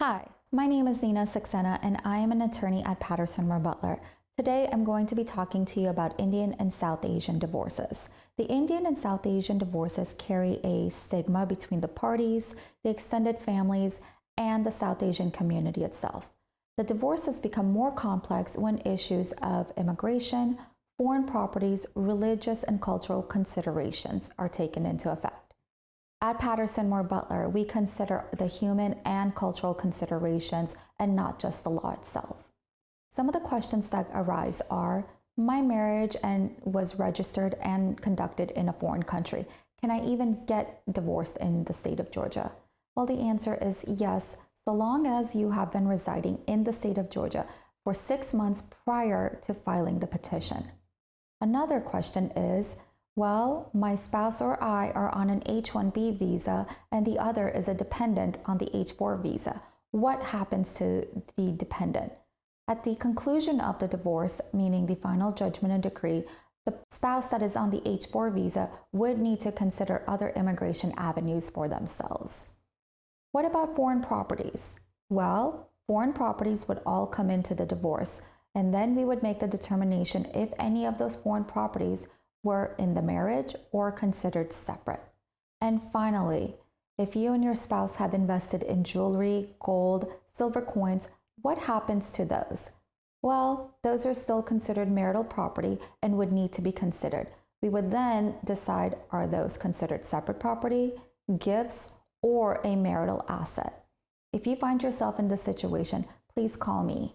Hi, my name is Neena Saxena and I am an attorney at Patterson Moore Butler. Today I'm going to be talking to you about Indian and South Asian divorces. The Indian and South Asian divorces carry a stigma between the parties, the extended families, and the South Asian community itself. The divorces become more complex when issues of immigration, foreign properties, religious and cultural considerations are taken into effect. At Patterson Moore Butler, we consider the human and cultural considerations and not just the law itself. Some of the questions that arise are, my marriage was registered and conducted in a foreign country. Can I even get divorced in the state of Georgia? Well, the answer is yes, so long as you have been residing in the state of Georgia for 6 months prior to filing the petition. Another question is, well, my spouse or I are on an H-1B visa and the other is a dependent on the H-4 visa. What happens to the dependent? At the conclusion of the divorce, meaning the final judgment and decree, the spouse that is on the H-4 visa would need to consider other immigration avenues for themselves. What about foreign properties? Well, foreign properties would all come into the divorce, and then we would make the determination if any of those foreign properties were in the marriage or considered separate. And finally, if you and your spouse have invested in jewelry, gold, silver coins, what happens to those? Well, those are still considered marital property and would need to be considered. We would then decide, are those considered separate property, gifts, or a marital asset? If you find yourself in this situation, please call me.